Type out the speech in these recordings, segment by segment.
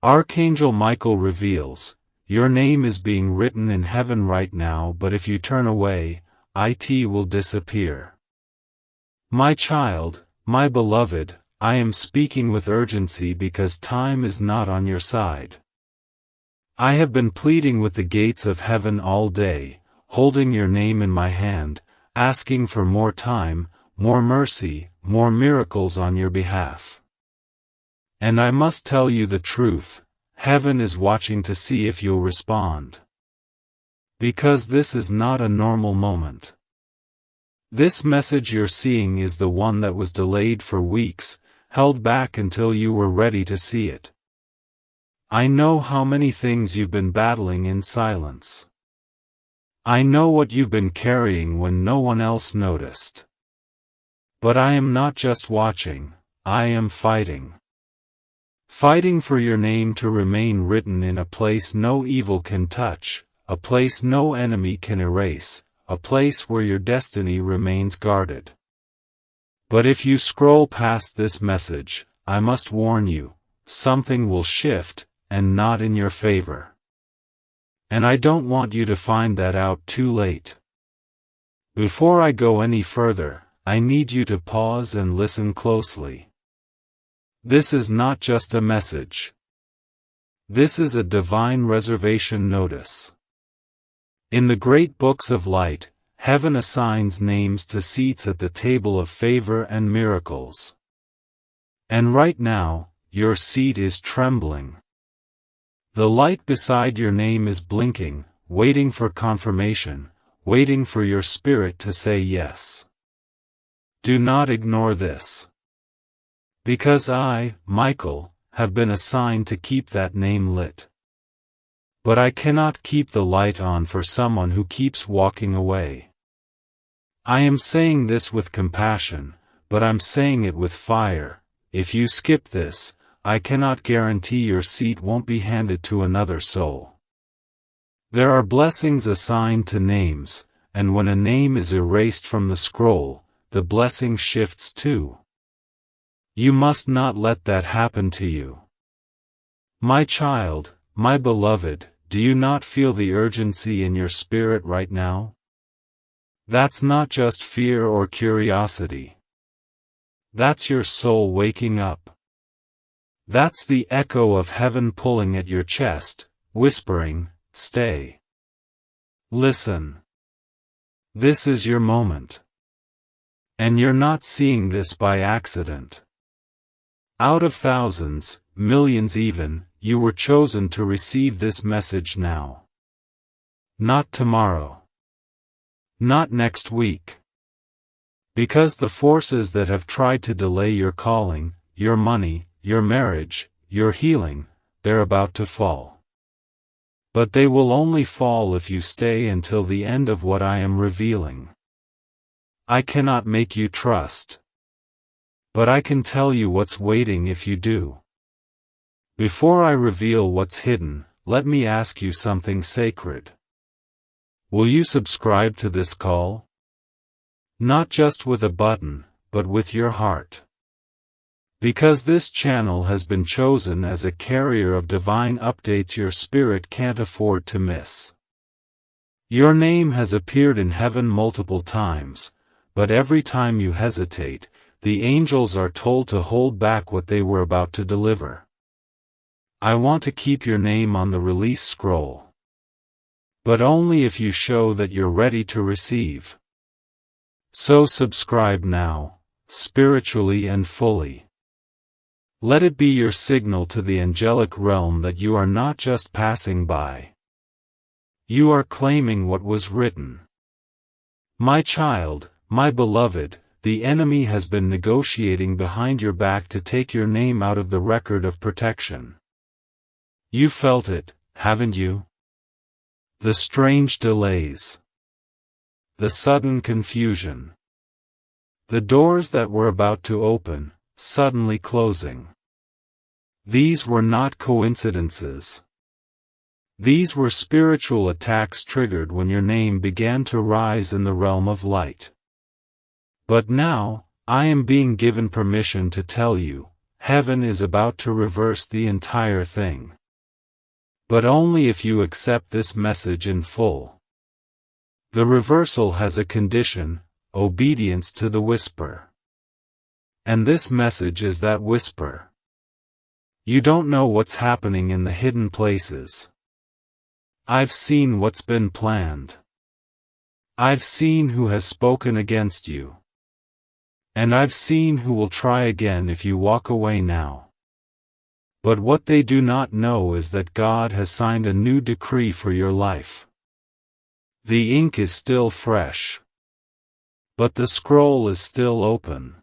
Archangel Michael reveals, your name is being written in heaven right now, but if you turn away, it will disappear. My child, my beloved, I am speaking with urgency because time is not on your side. I have been pleading with the gates of heaven all day, holding your name in my hand, asking for more time, more mercy, more miracles on your behalf. And I must tell you the truth, heaven is watching to see if you'll respond. Because this is not a normal moment. This message you're seeing is the one that was delayed for weeks, held back until you were ready to see it. I know how many things you've been battling in silence. I know what you've been carrying when no one else noticed. But I am not just watching, I am fighting. Fighting for your name to remain written in a place no evil can touch, a place no enemy can erase, a place where your destiny remains guarded. But if you scroll past this message, I must warn you, something will shift, and not in your favor. And I don't want you to find that out too late. Before I go any further, I need you to pause and listen closely. This is not just a message. This is a divine reservation notice. In the great books of light, heaven assigns names to seats at the table of favor and miracles. And right now, your seat is trembling. The light beside your name is blinking, waiting for confirmation, waiting for your spirit to say yes. Do not ignore this. Because I, Michael, have been assigned to keep that name lit. But I cannot keep the light on for someone who keeps walking away. I am saying this with compassion, but I'm saying it with fire. If you skip this, I cannot guarantee your seat won't be handed to another soul. There are blessings assigned to names, and when a name is erased from the scroll, the blessing shifts too. You must not let that happen to you. My child, my beloved, do you not feel the urgency in your spirit right now? That's not just fear or curiosity. That's your soul waking up. That's the echo of heaven pulling at your chest, whispering, stay. Listen. This is your moment. And you're not seeing this by accident. Out of thousands, millions even, you were chosen to receive this message now. Not tomorrow. Not next week. Because the forces that have tried to delay your calling, your money, your marriage, your healing, they're about to fall. But they will only fall if you stay until the end of what I am revealing. I cannot make you trust. But I can tell you what's waiting if you do. Before I reveal what's hidden, let me ask you something sacred. Will you subscribe to this call? Not just with a button, but with your heart. Because this channel has been chosen as a carrier of divine updates your spirit can't afford to miss. Your name has appeared in heaven multiple times, but every time you hesitate, the angels are told to hold back what they were about to deliver. I want to keep your name on the release scroll. But only if you show that you're ready to receive. So subscribe now, spiritually and fully. Let it be your signal to the angelic realm that you are not just passing by. You are claiming what was written. My child, my beloved, the enemy has been negotiating behind your back to take your name out of the record of protection. You felt it, haven't you? The strange delays. The sudden confusion. The doors that were about to open, suddenly closing. These were not coincidences. These were spiritual attacks triggered when your name began to rise in the realm of light. But now, I am being given permission to tell you, heaven is about to reverse the entire thing. But only if you accept this message in full. The reversal has a condition: obedience to the whisper. And this message is that whisper. You don't know what's happening in the hidden places. I've seen what's been planned. I've seen who has spoken against you. And I've seen who will try again if you walk away now. But what they do not know is that God has signed a new decree for your life. The ink is still fresh. But the scroll is still open.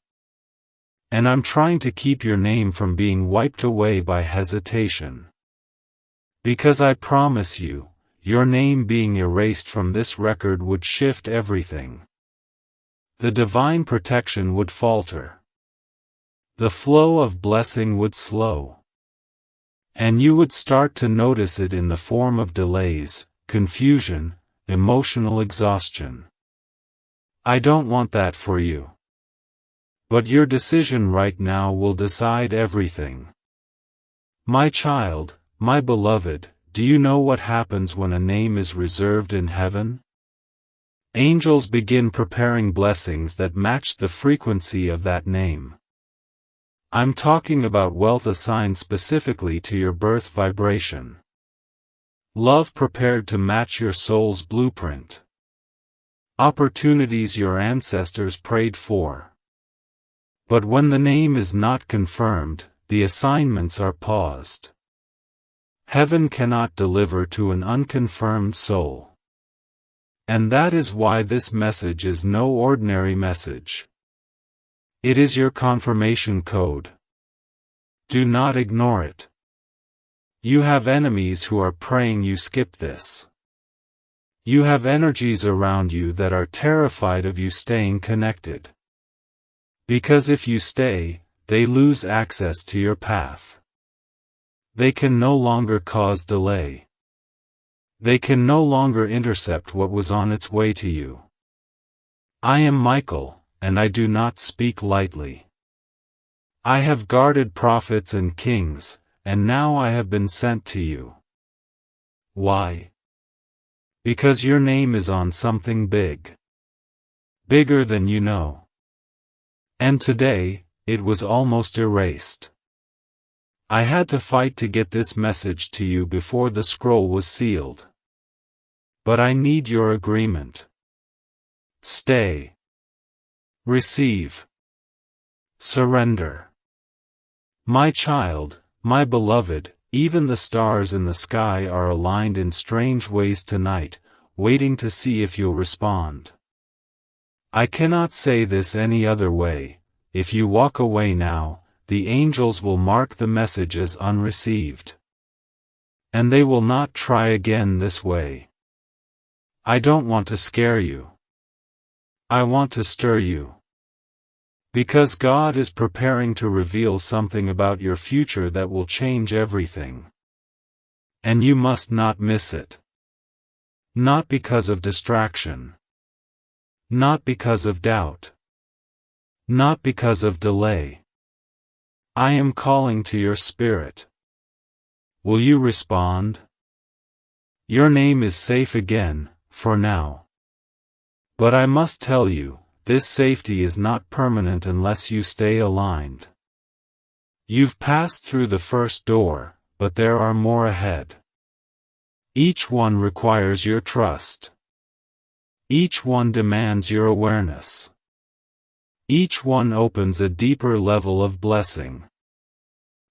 And I'm trying to keep your name from being wiped away by hesitation. Because I promise you, your name being erased from this record would shift everything. The divine protection would falter. The flow of blessing would slow. And you would start to notice it in the form of delays, confusion, emotional exhaustion. I don't want that for you. But your decision right now will decide everything. My child, my beloved, do you know what happens when a name is reserved in heaven? Angels begin preparing blessings that match the frequency of that name. I'm talking about wealth assigned specifically to your birth vibration. Love prepared to match your soul's blueprint. Opportunities your ancestors prayed for. But when the name is not confirmed, the assignments are paused. Heaven cannot deliver to an unconfirmed soul. And that is why this message is no ordinary message. It is your confirmation code. Do not ignore it. You have enemies who are praying you skip this. You have energies around you that are terrified of you staying connected. Because if you stay, they lose access to your path. They can no longer cause delay. They can no longer intercept what was on its way to you. I am Michael, and I do not speak lightly. I have guarded prophets and kings, and now I have been sent to you. Why? Because your name is on something big. Bigger than you know. And today, it was almost erased. I had to fight to get this message to you before the scroll was sealed. But I need your agreement. Stay. Receive. Surrender. My child, my beloved, even the stars in the sky are aligned in strange ways tonight, waiting to see if you'll respond. I cannot say this any other way. If you walk away now, the angels will mark the message as unreceived. And they will not try again this way. I don't want to scare you. I want to stir you. Because God is preparing to reveal something about your future that will change everything. And you must not miss it. Not because of distraction. Not because of doubt. Not because of delay. I am calling to your spirit. Will you respond? Your name is safe again, for now. But I must tell you, this safety is not permanent unless you stay aligned. You've passed through the first door, but there are more ahead. Each one requires your trust. Each one demands your awareness. Each one opens a deeper level of blessing.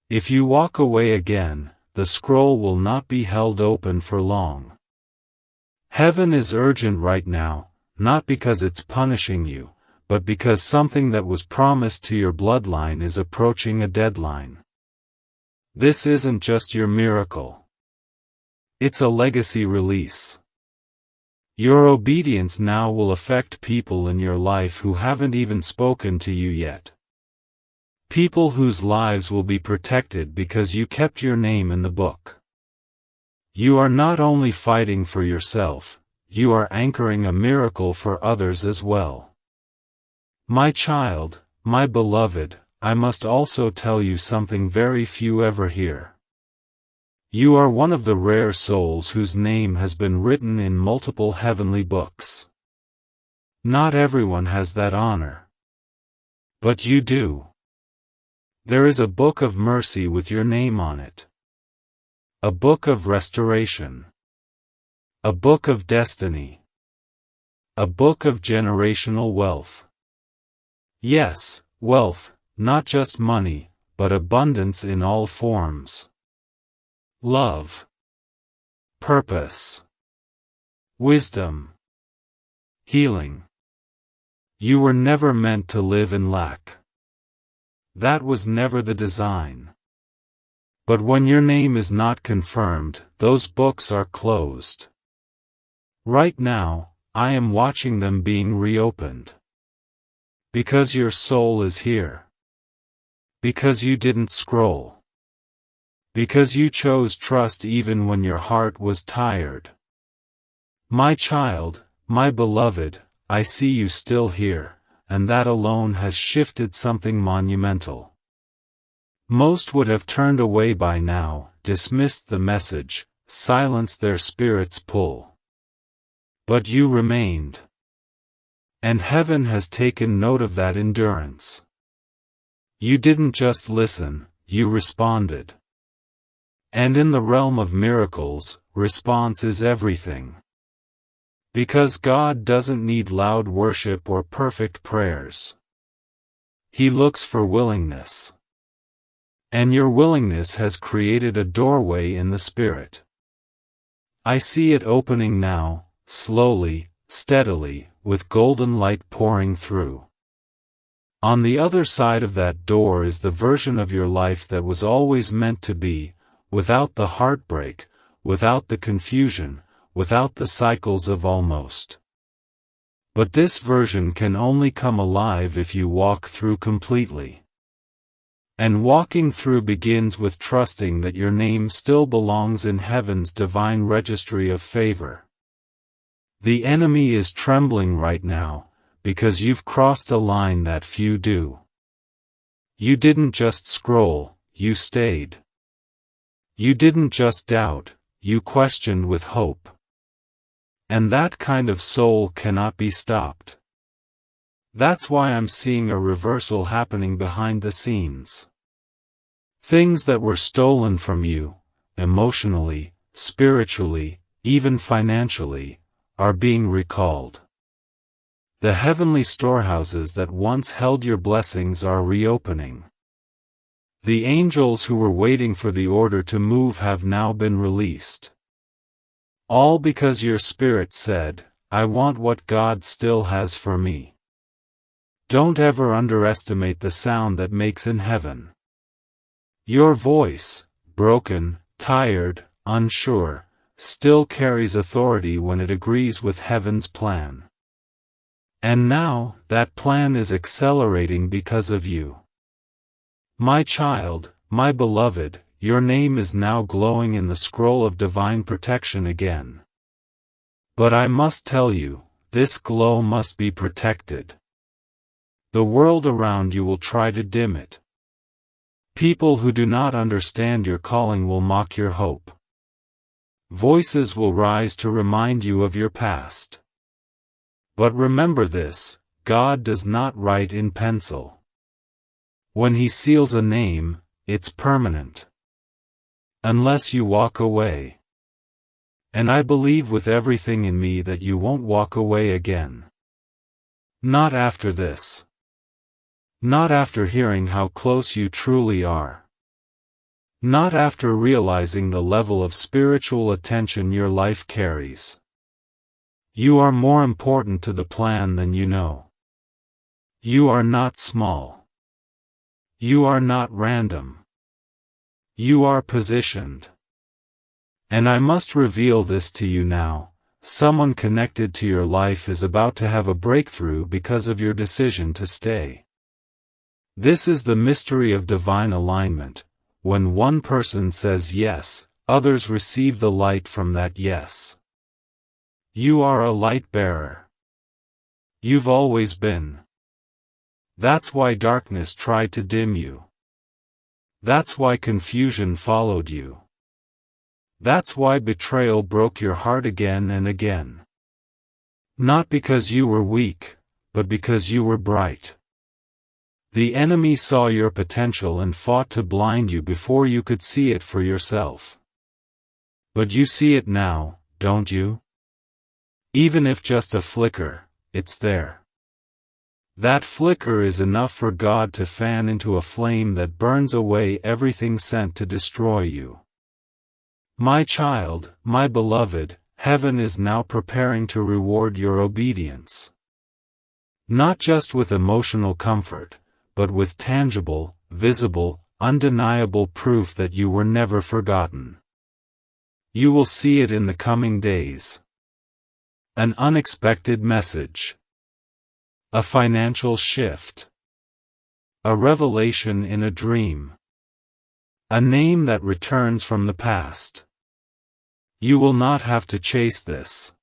If you walk away again, the scroll will not be held open for long. Heaven is urgent right now, not because it's punishing you, but because something that was promised to your bloodline is approaching a deadline. This isn't just your miracle. It's a legacy release. Your obedience now will affect people in your life who haven't even spoken to you yet. People whose lives will be protected because you kept your name in the book. You are not only fighting for yourself, you are anchoring a miracle for others as well. My child, my beloved, I must also tell you something very few ever hear. You are one of the rare souls whose name has been written in multiple heavenly books. Not everyone has that honor. But you do. There is a book of mercy with your name on it. A book of restoration. A book of destiny. A book of generational wealth. Yes, wealth, not just money, but abundance in all forms. Love. Purpose. Wisdom. Healing. You were never meant to live in lack. That was never the design. But when your name is not confirmed, those books are closed. Right now, I am watching them being reopened. Because your soul is here. Because you didn't scroll. Because you chose trust even when your heart was tired. My child, my beloved, I see you still here, and that alone has shifted something monumental. Most would have turned away by now, dismissed the message, silenced their spirit's pull. But you remained. And heaven has taken note of that endurance. You didn't just listen, you responded. And in the realm of miracles, response is everything. Because God doesn't need loud worship or perfect prayers. He looks for willingness. And your willingness has created a doorway in the spirit. I see it opening now, slowly, steadily, with golden light pouring through. On the other side of that door is the version of your life that was always meant to be, without the heartbreak, without the confusion, without the cycles of almost. But this version can only come alive if you walk through completely. And walking through begins with trusting that your name still belongs in heaven's divine registry of favor. The enemy is trembling right now, because you've crossed a line that few do. You didn't just scroll, you stayed. You didn't just doubt, you questioned with hope. And that kind of soul cannot be stopped. That's why I'm seeing a reversal happening behind the scenes. Things that were stolen from you, emotionally, spiritually, even financially, are being recalled. The heavenly storehouses that once held your blessings are reopening. The angels who were waiting for the order to move have now been released. All because your spirit said, I want what God still has for me. Don't ever underestimate the sound that makes in heaven. Your voice, broken, tired, unsure, still carries authority when it agrees with heaven's plan. And now, that plan is accelerating because of you. My child, my beloved, your name is now glowing in the scroll of divine protection again. But I must tell you, this glow must be protected. The world around you will try to dim it. People who do not understand your calling will mock your hope. Voices will rise to remind you of your past. But remember this, God does not write in pencil. When He seals a name, it's permanent. Unless you walk away. And I believe with everything in me that you won't walk away again. Not after this. Not after hearing how close you truly are. Not after realizing the level of spiritual attention your life carries. You are more important to the plan than you know. You are not small. You are not random. You are positioned. And I must reveal this to you now, someone connected to your life is about to have a breakthrough because of your decision to stay. This is the mystery of divine alignment. When one person says yes, others receive the light from that yes. You are a light bearer. You've always been. That's why darkness tried to dim you. That's why confusion followed you. That's why betrayal broke your heart again and again. Not because you were weak, but because you were bright. The enemy saw your potential and fought to blind you before you could see it for yourself. But you see it now, don't you? Even if just a flicker, it's there. That flicker is enough for God to fan into a flame that burns away everything sent to destroy you. My child, my beloved, heaven is now preparing to reward your obedience. Not just with emotional comfort, but with tangible, visible, undeniable proof that you were never forgotten. You will see it in the coming days. An unexpected message. A financial shift. A revelation in a dream. A name that returns from the past. You will not have to chase this.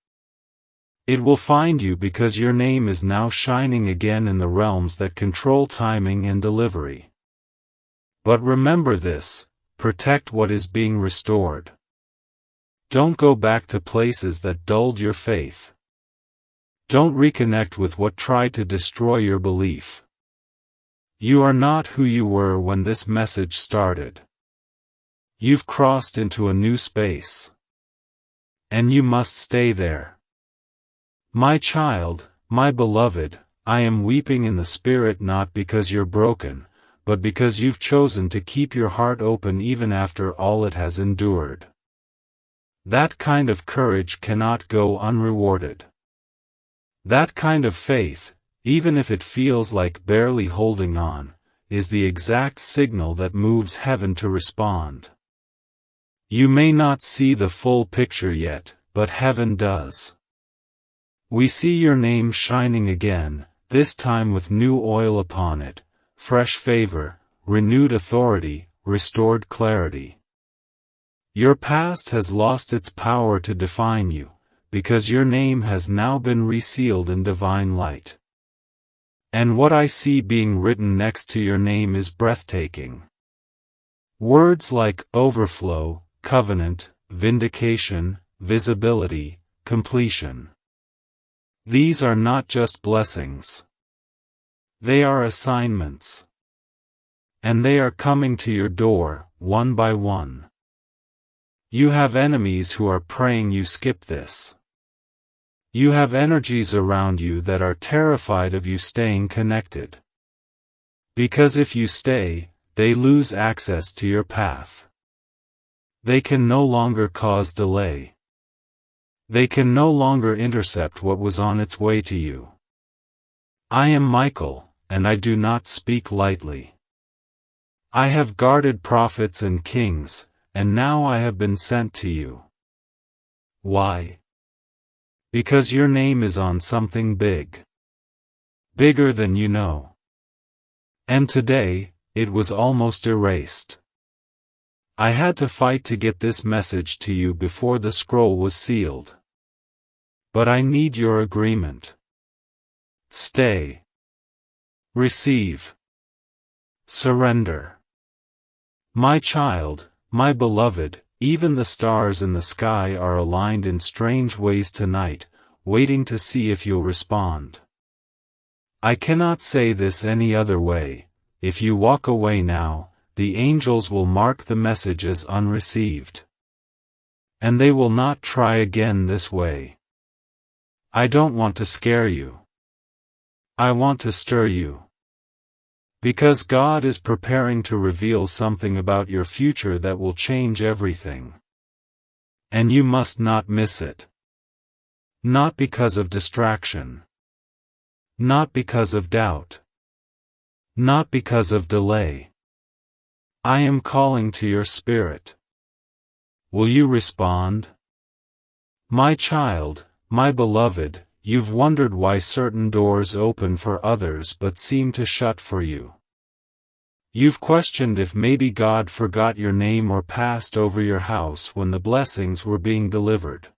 It will find you because your name is now shining again in the realms that control timing and delivery. But remember this, protect what is being restored. Don't go back to places that dulled your faith. Don't reconnect with what tried to destroy your belief. You are not who you were when this message started. You've crossed into a new space. And you must stay there. My child, my beloved, I am weeping in the spirit not because you're broken, but because you've chosen to keep your heart open even after all it has endured. That kind of courage cannot go unrewarded. That kind of faith, even if it feels like barely holding on, is the exact signal that moves heaven to respond. You may not see the full picture yet, but heaven does. We see your name shining again, this time with new oil upon it, fresh favor, renewed authority, restored clarity. Your past has lost its power to define you, because your name has now been resealed in divine light. And what I see being written next to your name is breathtaking. Words like overflow, covenant, vindication, visibility, completion. These are not just blessings. They are assignments. And they are coming to your door, one by one. You have enemies who are praying you skip this. You have energies around you that are terrified of you staying connected. Because if you stay, they lose access to your path. They can no longer cause delay. They can no longer intercept what was on its way to you. I am Michael, and I do not speak lightly. I have guarded prophets and kings, and now I have been sent to you. Why? Because your name is on something big. Bigger than you know. And today, it was almost erased. I had to fight to get this message to you before the scroll was sealed. But I need your agreement. Stay. Receive. Surrender. My child, my beloved, even the stars in the sky are aligned in strange ways tonight, waiting to see if you'll respond. I cannot say this any other way. If you walk away now, the angels will mark the message as unreceived. And they will not try again this way. I don't want to scare you. I want to stir you. Because God is preparing to reveal something about your future that will change everything. And you must not miss it. Not because of distraction. Not because of doubt. Not because of delay. I am calling to your spirit. Will you respond? My child, my beloved, you've wondered why certain doors open for others but seem to shut for you. You've questioned if maybe God forgot your name or passed over your house when the blessings were being delivered.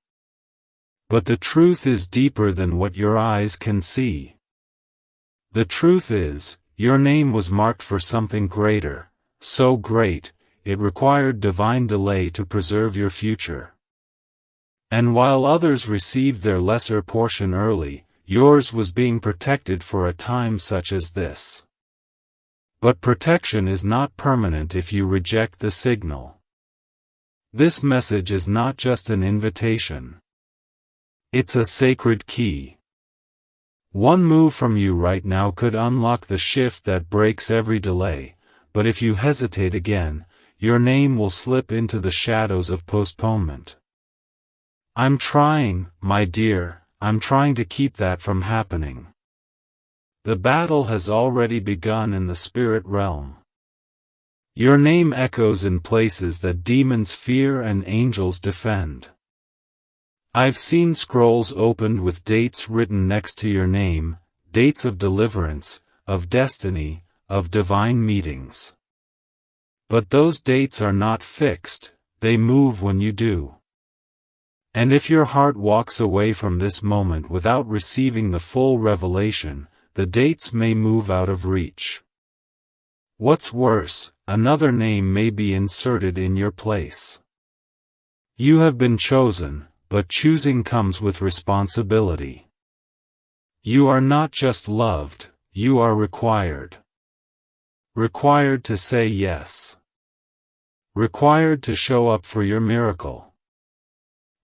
But the truth is deeper than what your eyes can see. The truth is, your name was marked for something greater, so great, it required divine delay to preserve your future. And while others received their lesser portion early, yours was being protected for a time such as this. But protection is not permanent if you reject the signal. This message is not just an invitation. It's a sacred key. One move from you right now could unlock the shift that breaks every delay, but if you hesitate again, your name will slip into the shadows of postponement. I'm trying, my dear, I'm trying to keep that from happening. The battle has already begun in the spirit realm. Your name echoes in places that demons fear and angels defend. I've seen scrolls opened with dates written next to your name, dates of deliverance, of destiny, of divine meetings. But those dates are not fixed, they move when you do. And if your heart walks away from this moment without receiving the full revelation, the dates may move out of reach. What's worse, another name may be inserted in your place. You have been chosen, but choosing comes with responsibility. You are not just loved, you are required. Required to say yes. Required to show up for your miracle.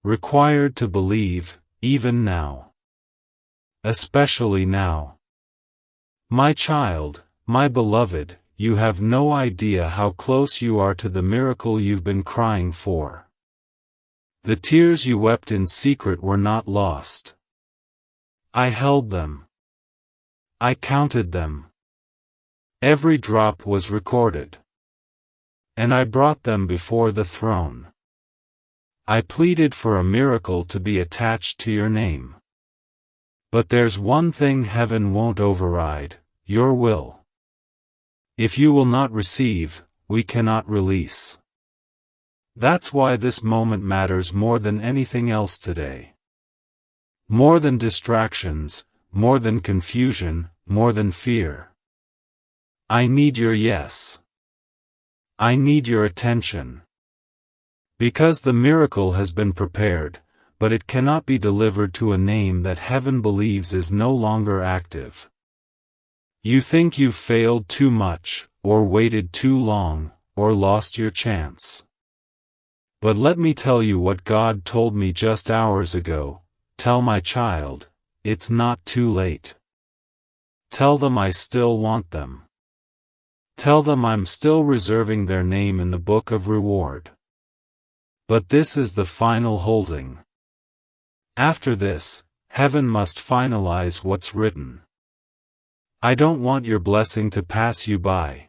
Required to believe, even now. Especially now. My child, my beloved, you have no idea how close you are to the miracle you've been crying for. The tears you wept in secret were not lost. I held them. I counted them. Every drop was recorded. And I brought them before the throne. I pleaded for a miracle to be attached to your name. But there's one thing heaven won't override, your will. If you will not receive, we cannot release. That's why this moment matters more than anything else today. More than distractions, more than confusion, more than fear. I need your yes. I need your attention. Because the miracle has been prepared, but it cannot be delivered to a name that heaven believes is no longer active. You think you've failed too much, or waited too long, or lost your chance. But let me tell you what God told me just hours ago. Tell my child, it's not too late. Tell them I still want them. Tell them I'm still reserving their name in the book of reward. But this is the final holding. After this, heaven must finalize what's written. I don't want your blessing to pass you by.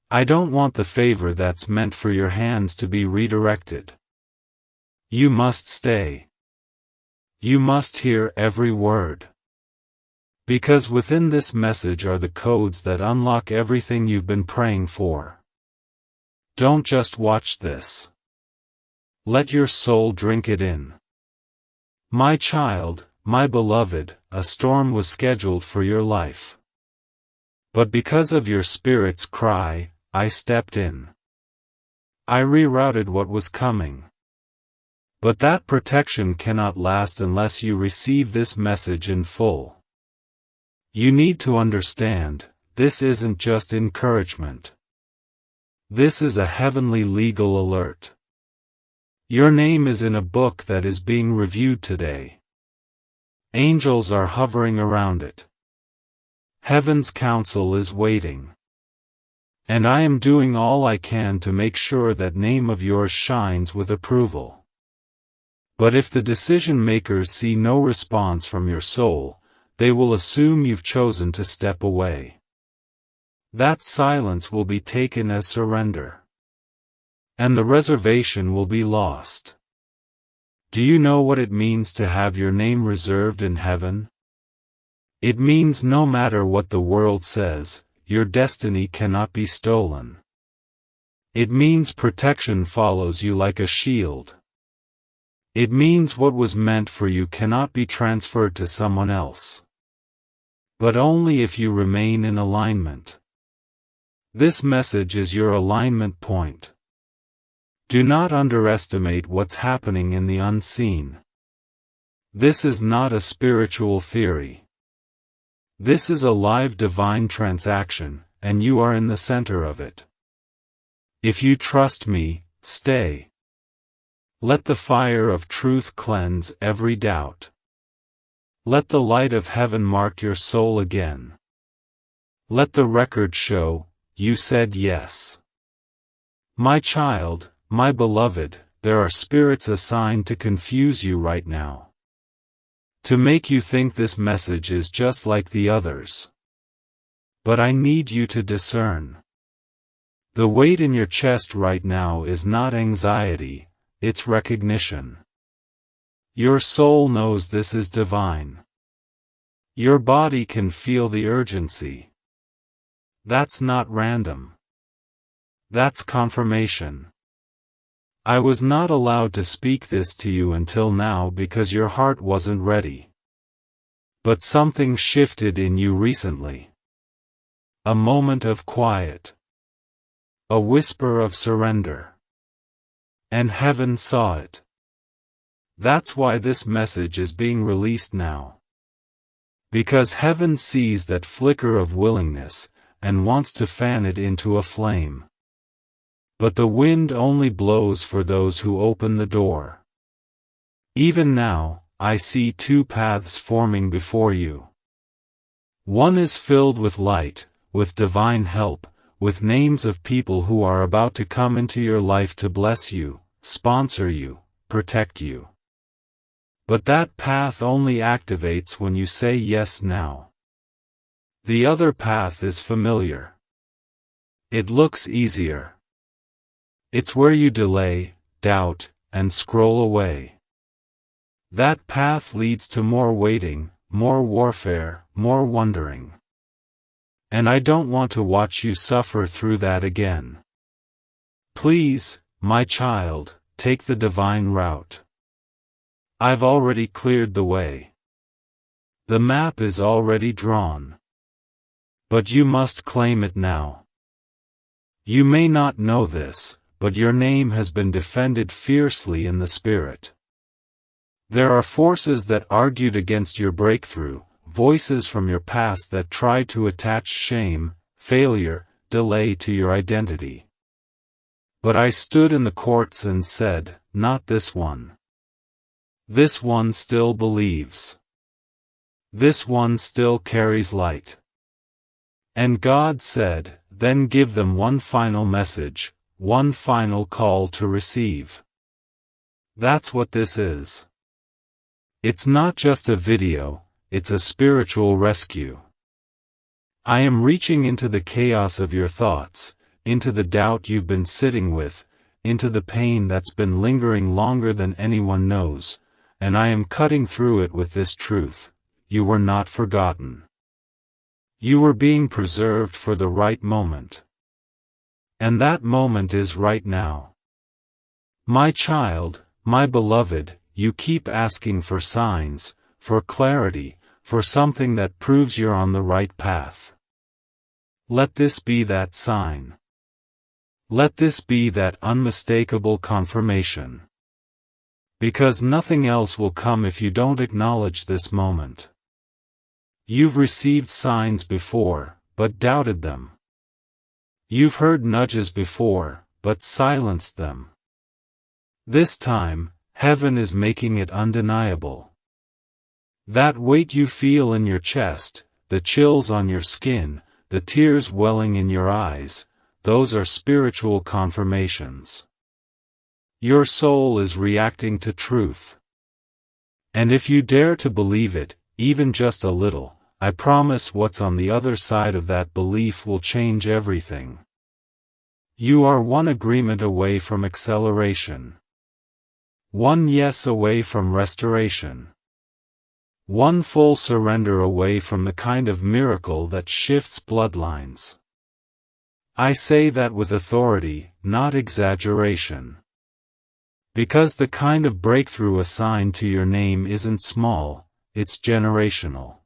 I don't want the favor that's meant for your hands to be redirected. You must stay. You must hear every word. Because within this message are the codes that unlock everything you've been praying for. Don't just watch this. Let your soul drink it in. My child, my beloved, a storm was scheduled for your life. But because of your spirit's cry, I stepped in. I rerouted what was coming. But that protection cannot last unless you receive this message in full. You need to understand, this isn't just encouragement. This is a heavenly legal alert. Your name is in a book that is being reviewed today. Angels are hovering around it. Heaven's counsel is waiting. And I am doing all I can to make sure that name of yours shines with approval. But if the decision makers see no response from your soul, they will assume you've chosen to step away. That silence will be taken as surrender. And the reservation will be lost. Do you know what it means to have your name reserved in heaven? It means no matter what the world says, your destiny cannot be stolen. It means protection follows you like a shield. It means what was meant for you cannot be transferred to someone else. But only if you remain in alignment. This message is your alignment point. Do not underestimate what's happening in the unseen. This is not a spiritual theory. This is a live divine transaction, and you are in the center of it. If you trust me, stay. Let the fire of truth cleanse every doubt. Let the light of heaven mark your soul again. Let the record show, you said yes. My child, my beloved, there are spirits assigned to confuse you right now. To make you think this message is just like the others. But I need you to discern. The weight in your chest right now is not anxiety, it's recognition. Your soul knows this is divine. Your body can feel the urgency. That's not random. That's confirmation. I was not allowed to speak this to you until now because your heart wasn't ready. But something shifted in you recently. A moment of quiet. A whisper of surrender. And heaven saw it. That's why this message is being released now. Because heaven sees that flicker of willingness, and wants to fan it into a flame. But the wind only blows for those who open the door. Even now, I see two paths forming before you. One is filled with light, with divine help, with names of people who are about to come into your life to bless you, sponsor you, protect you. But that path only activates when you say yes now. The other path is familiar. It looks easier. It's where you delay, doubt, and scroll away. That path leads to more waiting, more warfare, more wondering. And I don't want to watch you suffer through that again. Please, my child, take the divine route. I've already cleared the way. The map is already drawn. But you must claim it now. You may not know this, but your name has been defended fiercely in the spirit. There are forces that argued against your breakthrough, voices from your past that tried to attach shame, failure, delay to your identity. But I stood in the courts and said, not this one. This one still believes. This one still carries light. And God said, then give them one final message, one final call to receive. That's what this is. It's not just a video, it's a spiritual rescue. I am reaching into the chaos of your thoughts, into the doubt you've been sitting with, into the pain that's been lingering longer than anyone knows, and I am cutting through it with this truth: you were not forgotten. You were being preserved for the right moment. And that moment is right now. My child, my beloved, you keep asking for signs, for clarity, for something that proves you're on the right path. Let this be that sign. Let this be that unmistakable confirmation. Because nothing else will come if you don't acknowledge this moment. You've received signs before, but doubted them. You've heard nudges before, but silenced them. This time, heaven is making it undeniable. That weight you feel in your chest, the chills on your skin, the tears welling in your eyes, those are spiritual confirmations. Your soul is reacting to truth. And if you dare to believe it, even just a little, I promise what's on the other side of that belief will change everything. You are one agreement away from acceleration. One yes away from restoration. One full surrender away from the kind of miracle that shifts bloodlines. I say that with authority, not exaggeration. Because the kind of breakthrough assigned to your name isn't small, it's generational.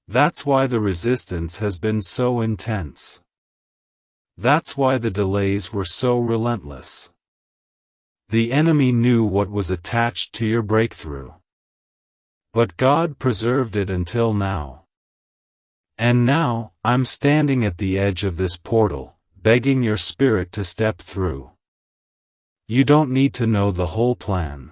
That's why the resistance has been so intense. That's why the delays were so relentless. The enemy knew what was attached to your breakthrough. But God preserved it until now. And now, I'm standing at the edge of this portal, begging your spirit to step through. You don't need to know the whole plan.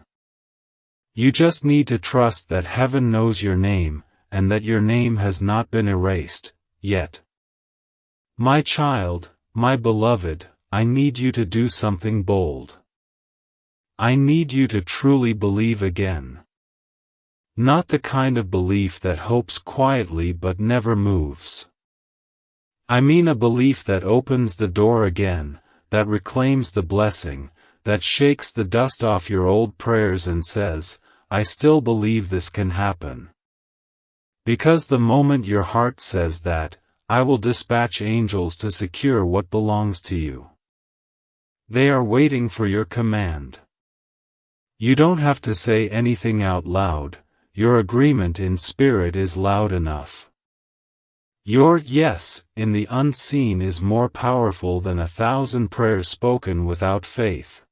You just need to trust that heaven knows your name, and that your name has not been erased, yet. My child, my beloved, I need you to do something bold. I need you to truly believe again. Not the kind of belief that hopes quietly but never moves. I mean a belief that opens the door again, that reclaims the blessing, that shakes the dust off your old prayers and says, I still believe this can happen. Because the moment your heart says that, I will dispatch angels to secure what belongs to you. They are waiting for your command. You don't have to say anything out loud, your agreement in spirit is loud enough. Your yes in the unseen is more powerful than 1,000 prayers spoken without faith.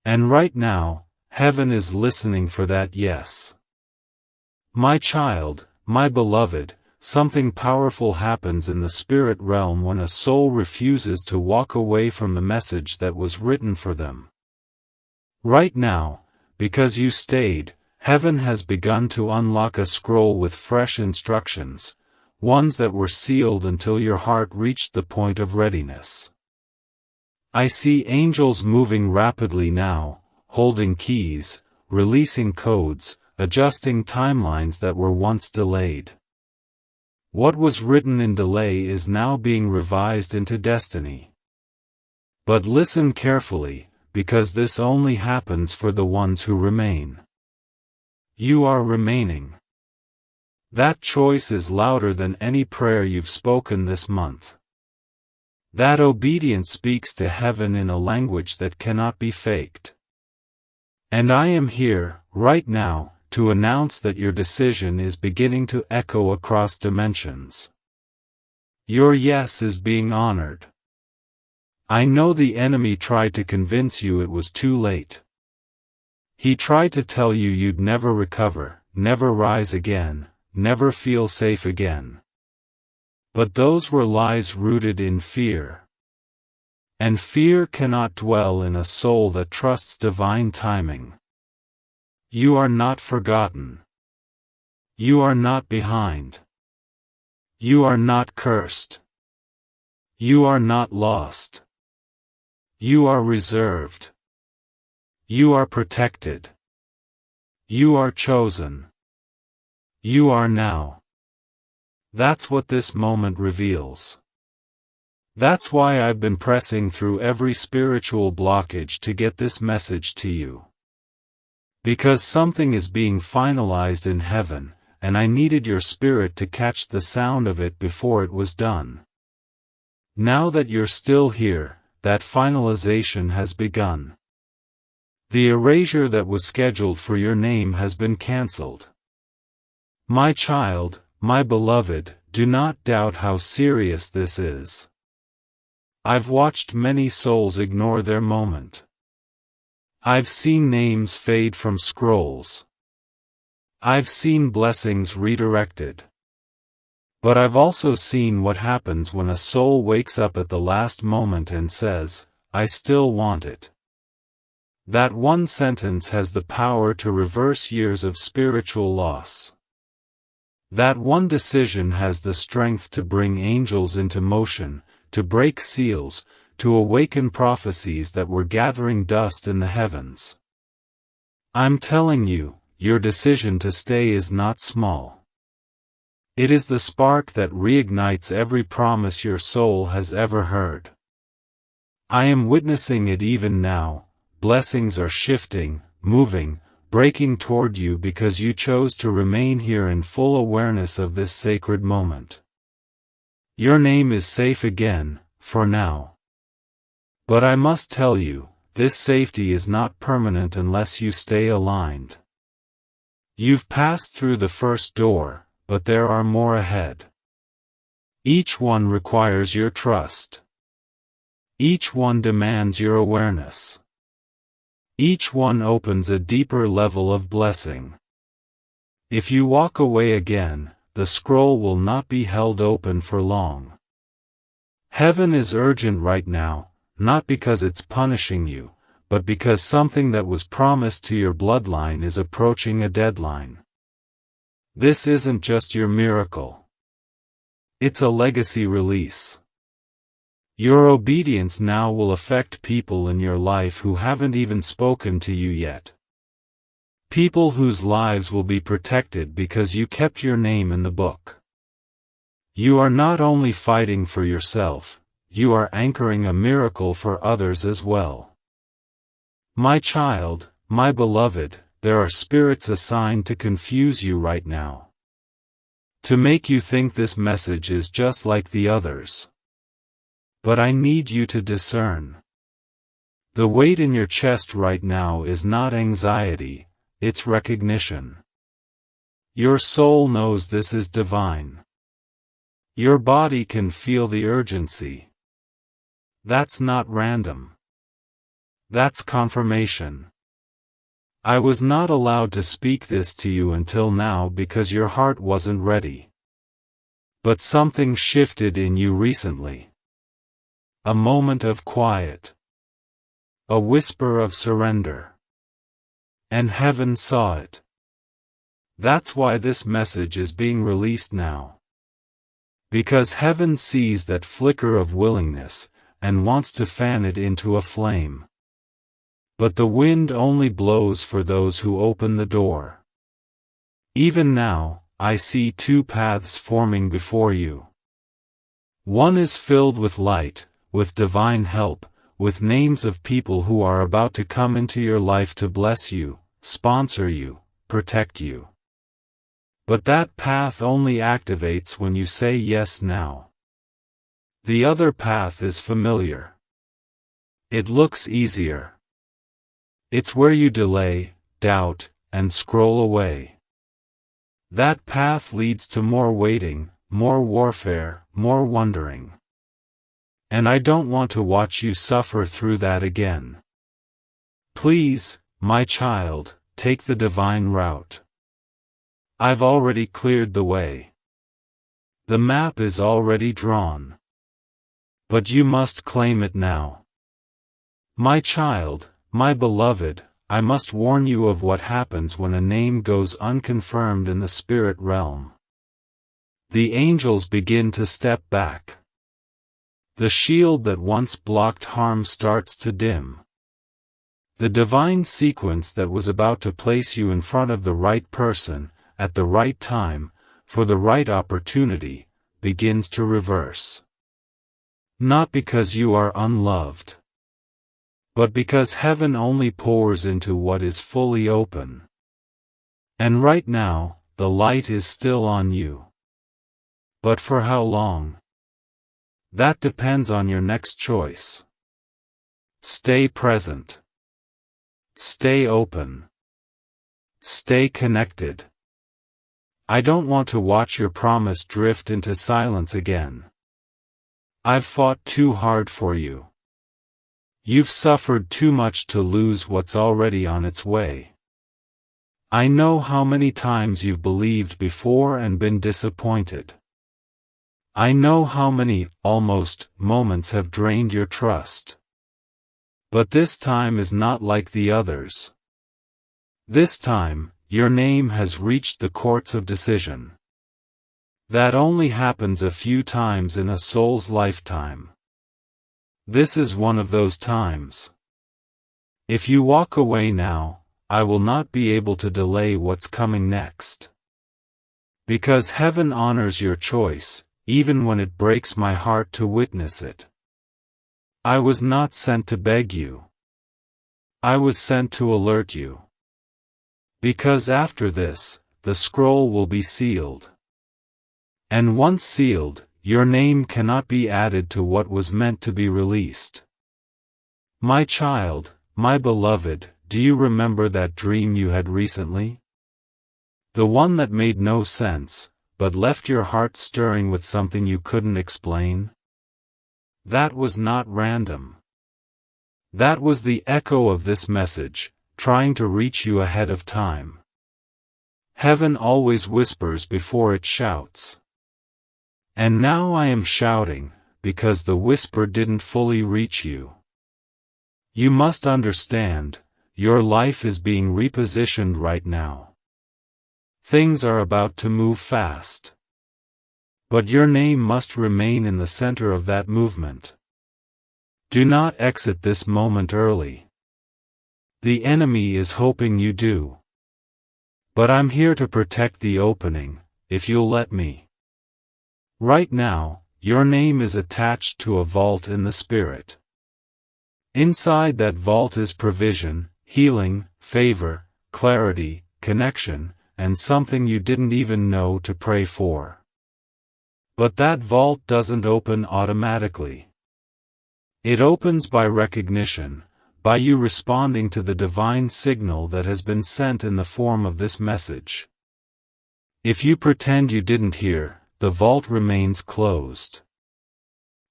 And right now, heaven is listening for that yes. My child, my beloved, something powerful happens in the spirit realm when a soul refuses to walk away from the message that was written for them. Right now, because you stayed, heaven has begun to unlock a scroll with fresh instructions, ones that were sealed until your heart reached the point of readiness. I see angels moving rapidly now, holding keys, releasing codes, adjusting timelines that were once delayed. What was written in delay is now being revised into destiny. But listen carefully, because this only happens for the ones who remain. You are remaining. That choice is louder than any prayer you've spoken this month. That obedience speaks to heaven in a language that cannot be faked. And I am here, right now, to announce that your decision is beginning to echo across dimensions. Your yes is being honored. I know the enemy tried to convince you it was too late. He tried to tell you you'd never recover, never rise again, never feel safe again. But those were lies rooted in fear. And fear cannot dwell in a soul that trusts divine timing. You are not forgotten. You are not behind. You are not cursed. You are not lost. You are reserved. You are protected. You are chosen. You are now. That's what this moment reveals. That's why I've been pressing through every spiritual blockage to get this message to you. Because something is being finalized in heaven, and I needed your spirit to catch the sound of it before it was done. Now that you're still here, that finalization has begun. The erasure that was scheduled for your name has been cancelled. My child, my beloved, do not doubt how serious this is. I've watched many souls ignore their moment. I've seen names fade from scrolls. I've seen blessings redirected. But I've also seen what happens when a soul wakes up at the last moment and says, I still want it. That one sentence has the power to reverse years of spiritual loss. That one decision has the strength to bring angels into motion, to break seals, to awaken prophecies that were gathering dust in the heavens. I'm telling you, your decision to stay is not small. It is the spark that reignites every promise your soul has ever heard. I am witnessing it even now. Blessings are shifting, moving, breaking toward you because you chose to remain here in full awareness of this sacred moment. Your name is safe again, for now. But I must tell you, this safety is not permanent unless you stay aligned. You've passed through the first door, but there are more ahead. Each one requires your trust. Each one demands your awareness. Each one opens a deeper level of blessing. If you walk away again, the scroll will not be held open for long. Heaven is urgent right now, not because it's punishing you, but because something that was promised to your bloodline is approaching a deadline. This isn't just your miracle. It's a legacy release. Your obedience now will affect people in your life who haven't even spoken to you yet. People whose lives will be protected because you kept your name in the book. You are not only fighting for yourself, you are anchoring a miracle for others as well. My child, my beloved, there are spirits assigned to confuse you right now. To make you think this message is just like the others. But I need you to discern. The weight in your chest right now is not anxiety, it's recognition. Your soul knows this is divine. Your body can feel the urgency. That's not random. That's confirmation. I was not allowed to speak this to you until now because your heart wasn't ready. But something shifted in you recently. A moment of quiet. A whisper of surrender. And heaven saw it. That's why this message is being released now. Because heaven sees that flicker of willingness, and wants to fan it into a flame. But the wind only blows for those who open the door. Even now, I see two paths forming before you. One is filled with light, with divine help, with names of people who are about to come into your life to bless you, sponsor you, protect you. But that path only activates when you say yes now. The other path is familiar. It looks easier. It's where you delay, doubt, and scroll away. That path leads to more waiting, more warfare, more wondering. And I don't want to watch you suffer through that again. Please, my child, take the divine route. I've already cleared the way. The map is already drawn. But you must claim it now. My child, my beloved, I must warn you of what happens when a name goes unconfirmed in the spirit realm. The angels begin to step back. The shield that once blocked harm starts to dim. The divine sequence that was about to place you in front of the right person, at the right time, for the right opportunity, begins to reverse. Not because you are unloved, but because heaven only pours into what is fully open. And right now, the light is still on you. But for how long? That depends on your next choice. Stay present. Stay open. Stay connected. I don't want to watch your promise drift into silence again. I've fought too hard for you. You've suffered too much to lose what's already on its way. I know how many times you've believed before and been disappointed. I know how many, almost, moments have drained your trust. But this time is not like the others. This time, your name has reached the courts of decision. That only happens a few times in a soul's lifetime. This is one of those times. If you walk away now, I will not be able to delay what's coming next. Because heaven honors your choice, even when it breaks my heart to witness it. I was not sent to beg you. I was sent to alert you. Because after this, the scroll will be sealed. And once sealed, your name cannot be added to what was meant to be released. My child, my beloved, do you remember that dream you had recently? The one that made no sense, but left your heart stirring with something you couldn't explain? That was not random. That was the echo of this message, trying to reach you ahead of time. Heaven always whispers before it shouts. And now I am shouting, because the whisper didn't fully reach you. You must understand, your life is being repositioned right now. Things are about to move fast. But your name must remain in the center of that movement. Do not exit this moment early. The enemy is hoping you do. But I'm here to protect the opening, if you'll let me. Right now, your name is attached to a vault in the spirit. Inside that vault is provision, healing, favor, clarity, connection, and something you didn't even know to pray for. But that vault doesn't open automatically. It opens by recognition, by you responding to the divine signal that has been sent in the form of this message. If you pretend you didn't hear, the vault remains closed.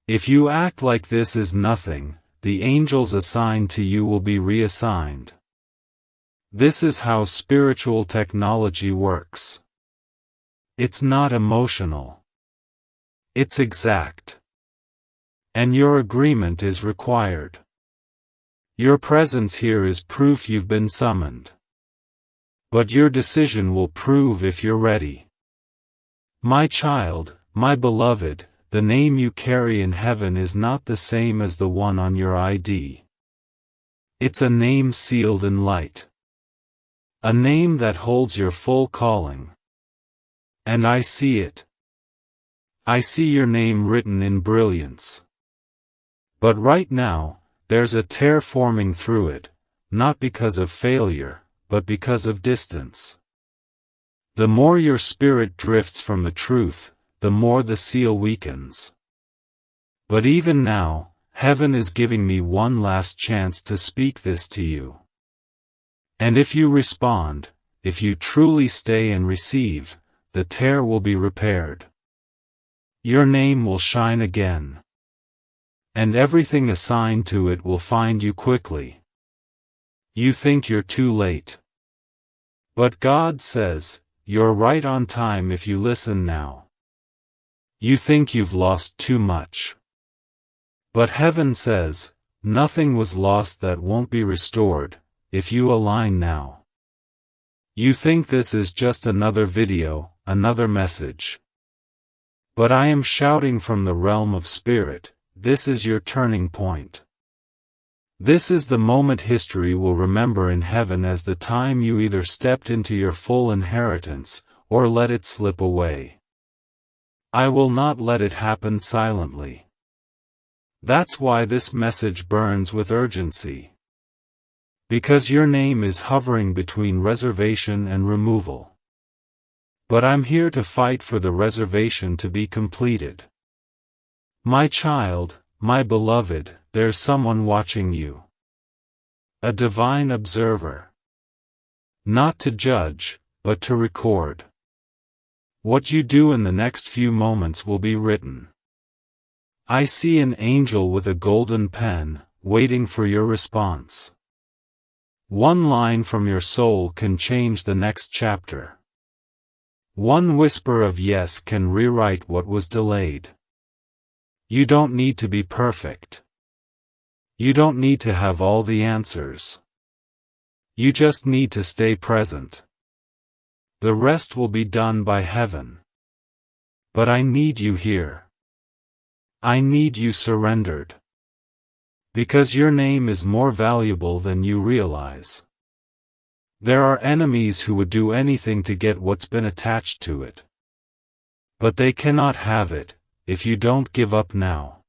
If you act like this is nothing, the angels assigned to you will be reassigned. This is how spiritual technology works. It's not emotional. It's exact. And your agreement is required. Your presence here is proof you've been summoned. But your decision will prove if you're ready. My child, my beloved, the name you carry in heaven is not the same as the one on your ID. It's a name sealed in light. A name that holds your full calling. And I see it. I see your name written in brilliance. But right now, there's a tear forming through it, not because of failure, but because of distance. The more your spirit drifts from the truth, the more the seal weakens. But even now, heaven is giving me one last chance to speak this to you. And if you respond, if you truly stay and receive, the tear will be repaired. Your name will shine again. And everything assigned to it will find you quickly. You think you're too late. But God says, you're right on time if you listen now. You think you've lost too much. But heaven says, nothing was lost that won't be restored, if you align now. You think this is just another video, another message. But I am shouting from the realm of spirit, this is your turning point. This is the moment history will remember in heaven as the time you either stepped into your full inheritance, or let it slip away. I will not let it happen silently. That's why this message burns with urgency. Because your name is hovering between reservation and removal. But I'm here to fight for the reservation to be completed. My child, my beloved, there's someone watching you. A divine observer. Not to judge, but to record. What you do in the next few moments will be written. I see an angel with a golden pen, waiting for your response. One line from your soul can change the next chapter. One whisper of yes can rewrite what was delayed. You don't need to be perfect. You don't need to have all the answers. You just need to stay present. The rest will be done by heaven. But I need you here. I need you surrendered. Because your name is more valuable than you realize. There are enemies who would do anything to get what's been attached to it. But they cannot have it, if you don't give up now.